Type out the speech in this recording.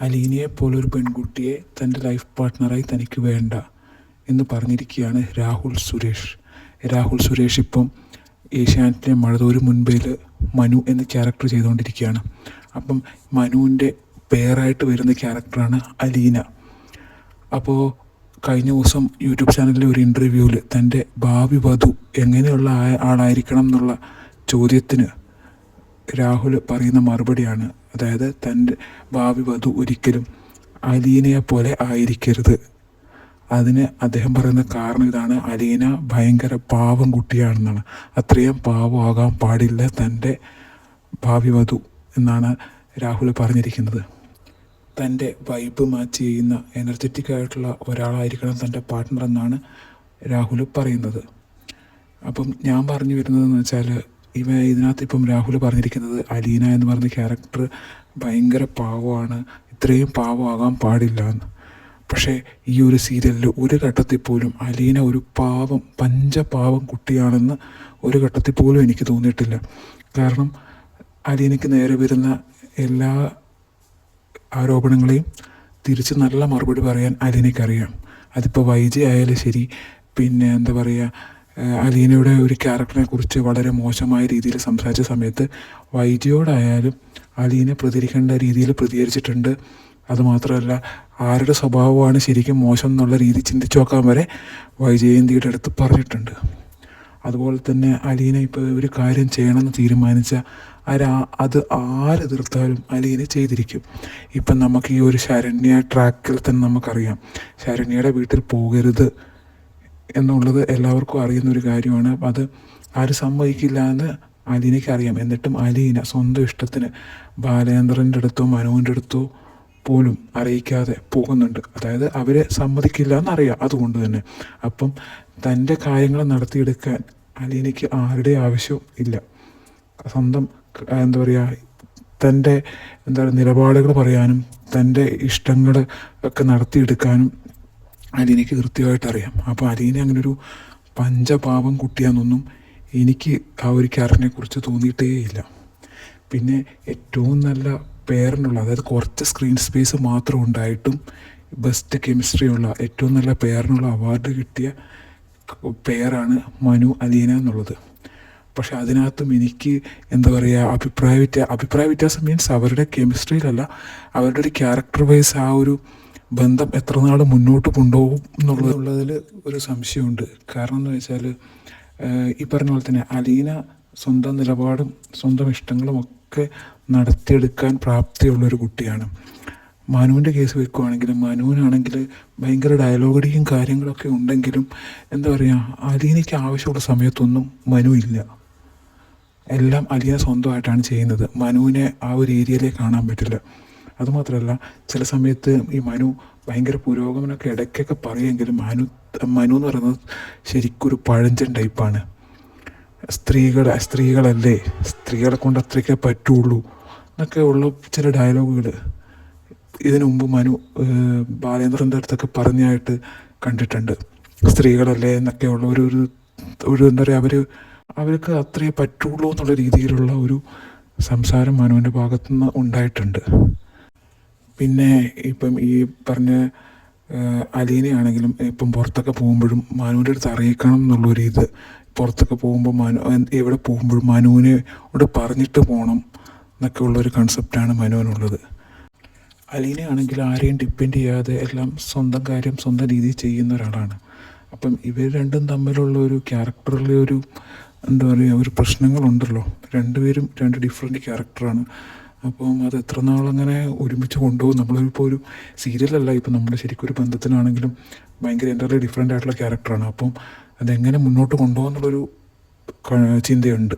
അലീനയെ പോലൊരു പെൺകുട്ടിയെ തൻ്റെ ലൈഫ് പാർട്ട്ണറായി തനിക്ക് വേണ്ട എന്ന് പറഞ്ഞിരിക്കുകയാണ് രാഹുൽ സുരേഷ്. രാഹുൽ സുരേഷ് ഇപ്പം ഏഷ്യാനെറ്റിലെ മഴതോരു മുൻപേൽ മനു എന്ന ക്യാരക്ടർ ചെയ്തുകൊണ്ടിരിക്കുകയാണ്. അപ്പം മനുവിൻ്റെ പേരായിട്ട് വരുന്ന ക്യാരക്ടറാണ് അലീന. അപ്പോൾ കഴിഞ്ഞ ദിവസം യൂട്യൂബ് ചാനലിലെ ഒരു ഇൻ്റർവ്യൂവിൽ തൻ്റെ ഭാവി വധു എങ്ങനെയുള്ള ആളായിരിക്കണം എന്നുള്ള ചോദ്യത്തിന് രാഹുൽ പറയുന്ന മറുപടിയാണ്, അതായത് തൻ്റെ ഭാവി വധു ഒരിക്കലും അലീനയെ പോലെ ആയിരിക്കരുത്. അതിന് അദ്ദേഹം പറയുന്ന കാരണം ഇതാണ്: അലീന ഭയങ്കര പാവം കുട്ടിയാണെന്നാണ്. അത്രയും പാവമാകാൻ പാടില്ല തൻ്റെ ഭാവി വധു എന്നാണ് രാഹുൽ പറഞ്ഞിരിക്കുന്നത്. തൻ്റെ വൈബ് മാച്ച് ചെയ്യുന്ന എനർജറ്റിക് ആയിട്ടുള്ള ഒരാളായിരിക്കണം തൻ്റെ പാർട്ട്ണർ എന്നാണ് രാഹുൽ പറയുന്നത്. അപ്പം ഞാൻ പറഞ്ഞു വരുന്നതെന്ന് വെച്ചാൽ, ഇതിനകത്ത് ഇപ്പം രാഹുൽ പറഞ്ഞിരിക്കുന്നത് അലീന എന്ന് പറഞ്ഞ ക്യാരക്ടർ ഭയങ്കര പാവമാണ്, ഇത്രയും പാവമാകാൻ പാടില്ല എന്ന്. പക്ഷേ ഈ ഒരു സീരിയലിൽ ഒരു ഘട്ടത്തിൽ പോലും അലീന ഒരു പാവം പഞ്ചപാവം കുട്ടിയാണെന്ന് ഒരു ഘട്ടത്തിൽ പോലും എനിക്ക് തോന്നിയിട്ടില്ല. കാരണം അലീനയ്ക്ക് നേരെ വരുന്ന എല്ലാ ആരോപണങ്ങളെയും തിരിച്ച് നല്ല മറുപടി പറയാൻ അലീനയ്ക്കറിയാം. അതിപ്പോൾ വൈജി ആയാലും ശരി, പിന്നെ എന്താ പറയുക, അലീനയുടെ ഒരു ക്യാരക്ടറിനെ കുറിച്ച് വളരെ മോശമായ രീതിയിൽ സംസാരിച്ച സമയത്ത് വൈജിയോടായാലും അലീന പ്രതികരിക്കേണ്ട രീതിയിൽ പ്രതികരിച്ചിട്ടുണ്ട്. അതുമാത്രമല്ല, ആരുടെ സ്വഭാവമാണ് ശരിക്കും മോശം എന്നുള്ള രീതി ചിന്തിച്ചു നോക്കാൻ വരെ വൈജയന്തിയുടെ അടുത്ത് പറഞ്ഞിട്ടുണ്ട്. അതുപോലെ തന്നെ അലീന ഇപ്പോൾ ഒരു കാര്യം ചെയ്യണമെന്ന് തീരുമാനിച്ച അത് ആരെതിർത്താലും അലീന ചെയ്തിരിക്കും. ഇപ്പം നമുക്ക് ഈ ഒരു ശരണ്യ ട്രാക്കിൽ തന്നെ നമുക്കറിയാം, ശരണ്യയുടെ വീട്ടിൽ പോകരുത് എന്നുള്ളത് എല്ലാവർക്കും അറിയുന്നൊരു കാര്യമാണ്. അത് ആരും സമ്മതിക്കില്ല എന്ന് അലീനയ്ക്ക് അറിയാം. എന്നിട്ടും അലീന സ്വന്തം ഇഷ്ടത്തിന് ബാലേന്ദ്രൻ്റെ അടുത്തോ മനുവിൻ്റെ അടുത്തോ പോലും അറിയിക്കാതെ പോകുന്നുണ്ട്. അതായത് അവരെ സമ്മതിക്കില്ല എന്നറിയാം. അതുകൊണ്ട് തന്നെ അപ്പം തൻ്റെ കാര്യങ്ങൾ നടത്തിയെടുക്കാൻ അലീനയ്ക്ക് ആരുടെ ആവശ്യവും ഇല്ല. സ്വന്തം എന്താ പറയുക, തൻ്റെ നിലപാടുകൾ പറയാനും തൻ്റെ ഇഷ്ടങ്ങൾ ഒക്കെ നടത്തിയെടുക്കാനും അലീനയ്ക്ക് കൃത്യമായിട്ട് അറിയാം. അപ്പോൾ അലീന അങ്ങനെ ഒരു പഞ്ചപാവം കുട്ടിയാണെന്നൊന്നും എനിക്ക് ആ ഒരു ക്യാരക്ടറിനെ കുറിച്ച് തോന്നിയിട്ടേ ഇല്ല. പിന്നെ ഏറ്റവും നല്ല പേരിനുള്ള, അതായത് കുറച്ച് സ്ക്രീൻ സ്പേസ് മാത്രം ഉണ്ടായിട്ടും ബെസ്റ്റ് കെമിസ്ട്രി ഉള്ള ഏറ്റവും നല്ല പേരിനുള്ള അവാർഡ് കിട്ടിയ പേരാണ് മനു അലീന എന്നുള്ളത്. പക്ഷെ അതിനകത്തും എനിക്ക് എന്താ പറയുക, അഭിപ്രായ വ്യത്യാസം മീൻസ് അവരുടെ കെമിസ്ട്രിയിലല്ല, അവരുടെ ഒരു ക്യാരക്ടർ വൈസ് ആ ഒരു ബന്ധം എത്ര നാൾ മുന്നോട്ട് കൊണ്ടുപോകും എന്നുള്ളതിൽ ഒരു സംശയമുണ്ട്. കാരണം എന്ന് വെച്ചാൽ, ഈ പറഞ്ഞ പോലെ തന്നെ അലീന സ്വന്തം നിലപാടും സ്വന്തം ഇഷ്ടങ്ങളും ഒക്കെ നടത്തിയെടുക്കാൻ പ്രാപ്തിയുള്ളൊരു കുട്ടിയാണ്. മനുവിൻ്റെ കേസ് വെക്കുകയാണെങ്കിലും മനുവിനാണെങ്കിൽ ഭയങ്കര ഡയലോഗടിയും കാര്യങ്ങളൊക്കെ ഉണ്ടെങ്കിലും എന്താ പറയുക, അലീനയ്ക്ക് ആവശ്യമുള്ള സമയത്തൊന്നും മനു ഇല്ല. എല്ലാം അലീന സ്വന്തമായിട്ടാണ് ചെയ്യുന്നത്. മനുവിനെ ആ ഒരു ഏരിയയിലേക്ക് കാണാൻ പറ്റില്ല. അതുമാത്രമല്ല, ചില സമയത്ത് ഈ മനു ഭയങ്കര പുരോഗമനമൊക്കെ ഇടയ്ക്കൊക്കെ പറയുമെങ്കിലും മനു എന്ന് പറയുന്നത് ശരിക്കൊരു പഴഞ്ചൻ ടൈപ്പാണ്. സ്ത്രീകളല്ലേ, സ്ത്രീകളെ കൊണ്ട് അത്രയ്ക്കേ പറ്റുള്ളൂ എന്നൊക്കെ ഉള്ള ചില ഡയലോഗുകൾ ഇതിനു മുമ്പ് മനു ബാലേന്ദ്രൻ്റെ അടുത്തൊക്കെ പറഞ്ഞായിട്ട് കണ്ടിട്ടുണ്ട്. സ്ത്രീകളല്ലേ എന്നൊക്കെ ഉള്ള ഒരു എന്താ പറയുക, അവർക്ക് അത്രയേ പറ്റുള്ളൂ എന്നുള്ള രീതിയിലുള്ള ഒരു സംസാരം മനുവിൻ്റെ ഭാഗത്തുനിന്ന് ഉണ്ടായിട്ടുണ്ട്. പിന്നെ ഇപ്പം ഈ പറഞ്ഞ അലീനയാണെങ്കിലും ഇപ്പം പുറത്തൊക്കെ പോകുമ്പോഴും മനുവിൻ്റെ അടുത്ത് അറിയിക്കണം എന്നുള്ളൊരു ഇത്, പുറത്തൊക്കെ പോകുമ്പോൾ എവിടെ പോകുമ്പോഴും മനുവിനോട് പറഞ്ഞിട്ട് പോകണം എന്നൊക്കെ ഉള്ളൊരു കൺസെപ്റ്റാണ് മനുവിനുള്ളത്. അലീനയാണെങ്കിൽ ആരെയും ഡിപ്പെൻഡ് ചെയ്യാതെ എല്ലാം സ്വന്തം കാര്യം സ്വന്തം രീതിയിൽ ചെയ്യുന്ന ഒരാളാണ്. അപ്പം ഇവർ രണ്ടും തമ്മിലുള്ള ഒരു ക്യാരക്ടറിലെ ഒരു എന്താ പറയുക, ഒരു പ്രശ്നങ്ങളുണ്ടല്ലോ. രണ്ടുപേരും രണ്ട് ഡിഫറെൻറ്റ് ക്യാരക്ടറാണ്. അപ്പം അത് എത്ര നാളങ്ങനെ ഒരുമിച്ച് കൊണ്ടുപോകും. നമ്മളിപ്പോൾ ഒരു സീരിയലല്ല, ഇപ്പം നമ്മൾ ശരിക്കും ഒരു ബന്ധത്തിലാണെങ്കിലും ഭയങ്കര എൻ്റർലി ഡിഫറെൻ്റ് ആയിട്ടുള്ള ക്യാരക്ടറാണ്. അപ്പം അതെങ്ങനെ മുന്നോട്ട് കൊണ്ടുപോകുന്നുള്ളൊരു ചിന്തയുണ്ട്.